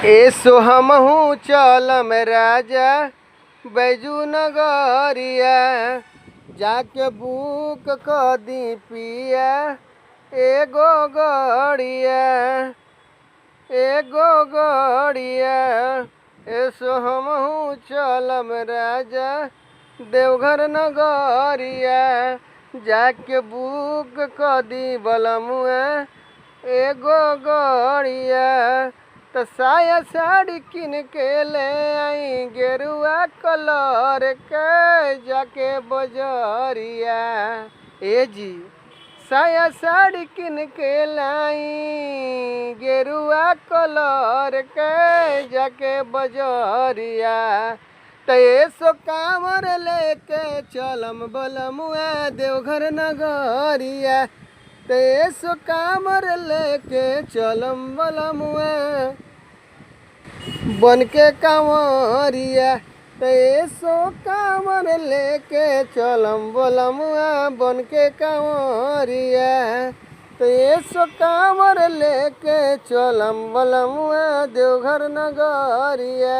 एसो हमहू चलम राजा बैजू नगरिया, जाके बुक क दी पिया एगो गड़िया। एसो हमहू चलम राजा देवघर नगरिया, जाके बुक क दी बलमुआ एगो गड़िया। त साया साड़ी किन के ले आई गेरुआ कलर के, जाके बजरिया। ए जी साया साड़ी किन के लाई गेरुआ कलर के, जाके बजरिया। सो कांवर लेके चलम बलमुआ देवघर नगरिया, सो कांवर लेके चलम बलमुआ बन के कांवरिया। सो कांवर लेके चलम बलमुआ बन के कांवरिया, सो कांवर लेके चलम बलमुआ देवघर नगरिया।